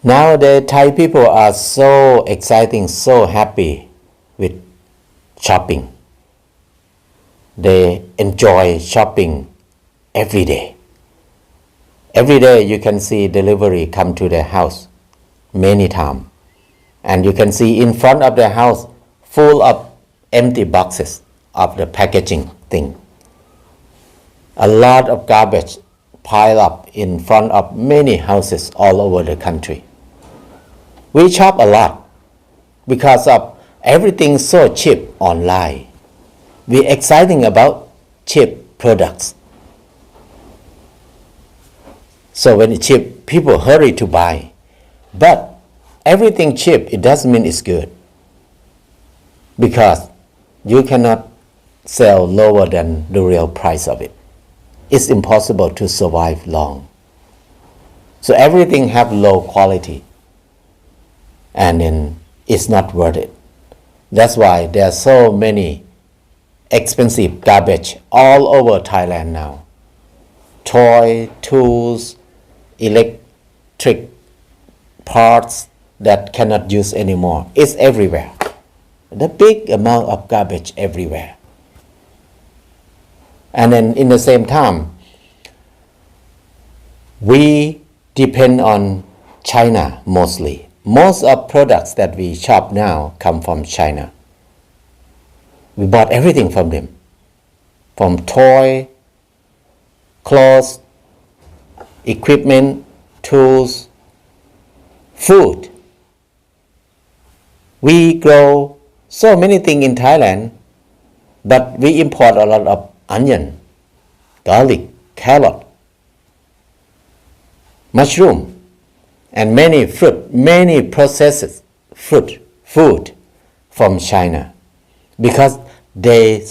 Nowadays, Thai people are so exciting, so happy with shopping. They enjoy shopping every day. Every day you can see delivery come to their house many times. And you can see in front of their house full of empty boxes of the packaging thing. A lot of garbage piled up in front of many houses all over the country. We shop a lot because of everything so cheap online. We're exciting about cheap products. So when it's cheap, people hurry to buy. But everything cheap, it doesn't mean it's good. Because you cannot sell lower than the real price of it. It's impossible to survive long. So everything have low quality. And then it's not worth it. That's why there are so many expensive garbage all over Thailand now. Toy, tools, electric parts that cannot use anymore. It's everywhere. The big amount of garbage everywhere. And then in the same time, we depend on China mostly. Most of products that we shop now come from China. We bought everything from them. From toy, clothes, equipment, tools, food. We grow so many things in Thailand, but we import a lot of onion, garlic, carrot, mushroom, and many fruit, many processed food from China, because they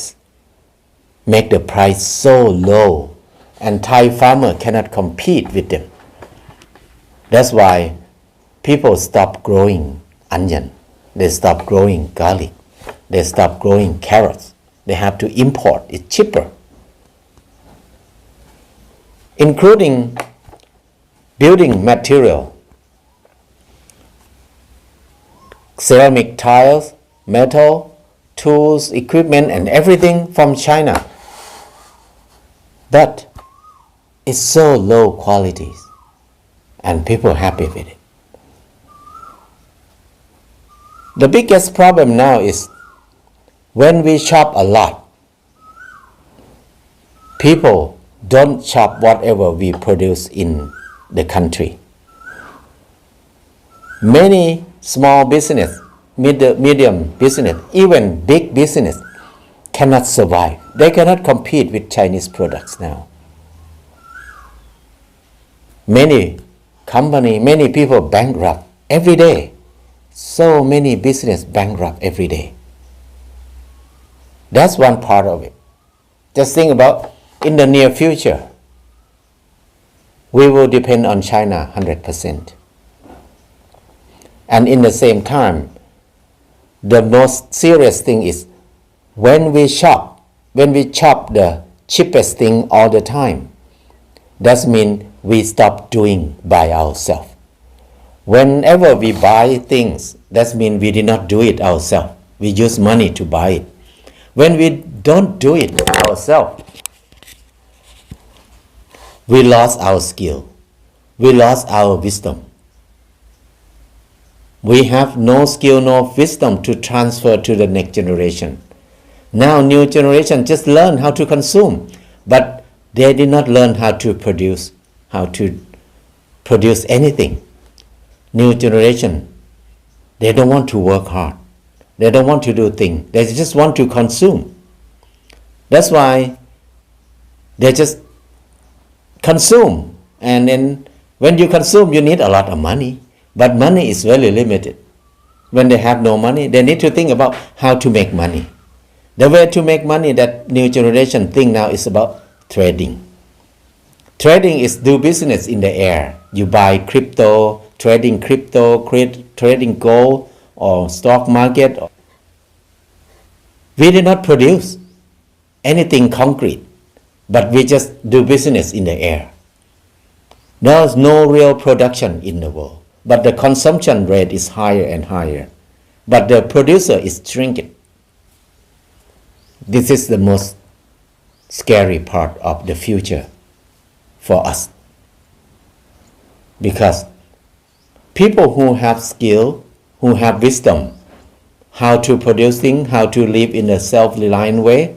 make the price so low and Thai farmer cannot compete with them. That's why people stop growing onion, they stop growing garlic, they stop growing carrots. They have to import, it's cheaper. Including building material, ceramic tiles, metal, tools, equipment, and everything from China. But it's so low quality, and people are happy with it. The biggest problem now is when we shop a lot, people don't shop whatever we produce in the country. Many small business, medium business, even big business cannot survive. They cannot compete with Chinese products now. Many company, many people bankrupt every day. So many business bankrupt every day. That's one part of it. Just think about in the near future, we will depend on China 100%. And in the same time, the most serious thing is when we shop the cheapest thing all the time, that means we stop doing by ourselves. Whenever we buy things, that means we did not do it ourselves. We use money to buy it. When we don't do it ourselves, we lost our skill. We lost our wisdom. We have no skill, no wisdom to transfer to the next generation. Now new generation just learn how to consume, but they did not learn how to produce anything. New generation, they don't want to work hard. They don't want to do things. They just want to consume. That's why they just consume. And then when you consume, you need a lot of money. But money is very limited. When they have no money, they need to think about how to make money. The way to make money that new generation think now is about trading. Trading is do business in the air. You buy crypto, trading gold or stock market. We did not produce anything concrete, but we just do business in the air. There's no real production in the world. but the consumption rate is higher and higher. But the producer is shrinking. This is the most scary part of the future for us. Because people who have skill, who have wisdom, how to produce things, how to live in a self-reliant way,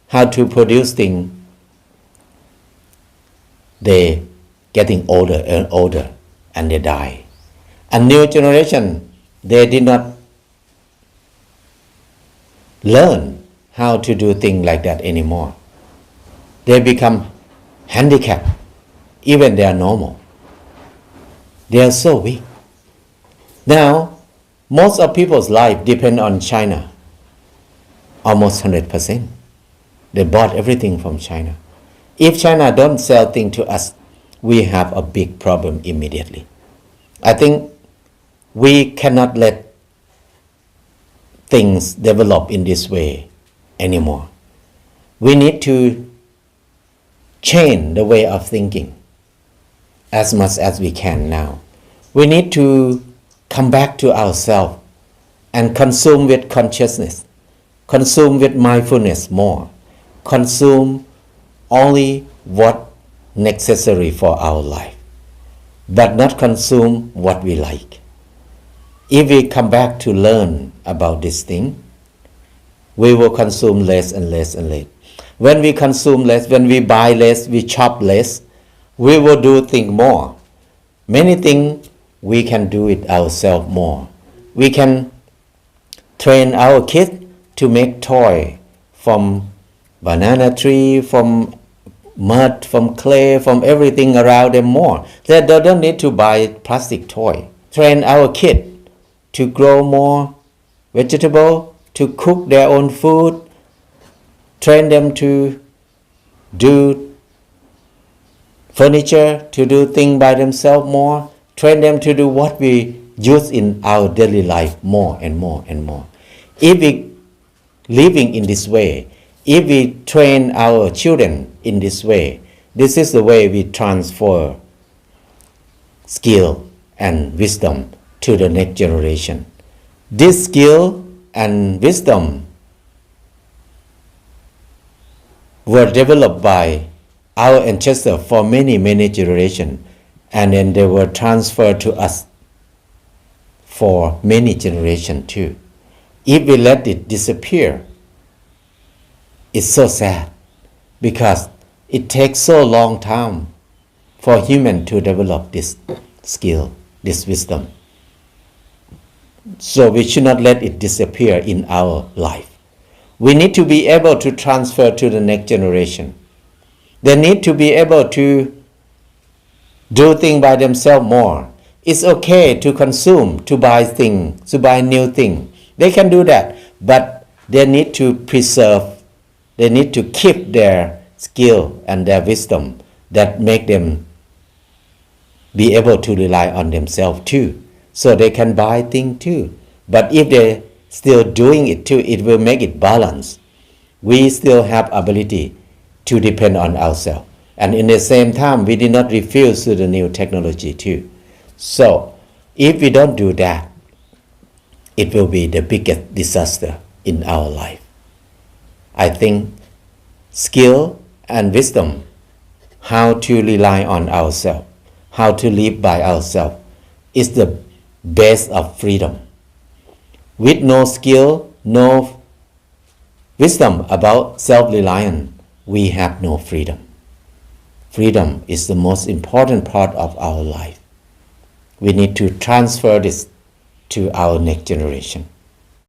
how to produce things, they getting older and older and they die. And new generation, they did not learn how to do things like that anymore. They become handicapped, even they are normal. They are so weak. Now, most of people's life depend on China, almost 100%. They bought everything from China. If China don't sell things to us, we have a big problem immediately. I think we cannot let things develop in this way anymore. We need to change the way of thinking as much as we can now. We need to come back to ourselves and consume with consciousness, consume with mindfulness more, consume only what necessary for our life, but not consume what we like. If we come back to learn about this thing, we will consume less and less and less. When we consume less, when we buy less, we shop less, we will do things more. Many things we can do it ourselves more. We can train our kids to make toy from banana tree, from mud, from clay, from everything around them more. They don't need to buy plastic toy. Train our kids to grow more vegetable, to cook their own food. Train them to do furniture, to do things by themselves more. Train them to do what we use in our daily life more and more and more. If we living in this way, if we train our children in this way, this is the way we transfer skill and wisdom to the next generation. This skill and wisdom were developed by our ancestors for many, many generations, and then they were transferred to us for many generations too. If we let it disappear, it's so sad, because it takes so long time for human to develop this skill, this wisdom. So we should not let it disappear in our life. We need to be able to transfer to the next generation. They need to be able to do things by themselves more. It's okay to consume, to buy things, to buy new things. They can do that, but they need to preserve, they need to keep their skill and their wisdom that make them be able to rely on themselves too, so they can buy things too. But if they still doing it too, it will make it balance. We still have ability to depend on ourselves, and in the same time we did not refuse to the new technology too. So if we don't do that, it will be the biggest disaster in our life. I think skill and wisdom, how to rely on ourselves, how to live by ourselves, is the base of freedom. With no skill, no wisdom about self-reliance, we have no freedom. Freedom is the most important part of our life. We need to transfer this to our next generation.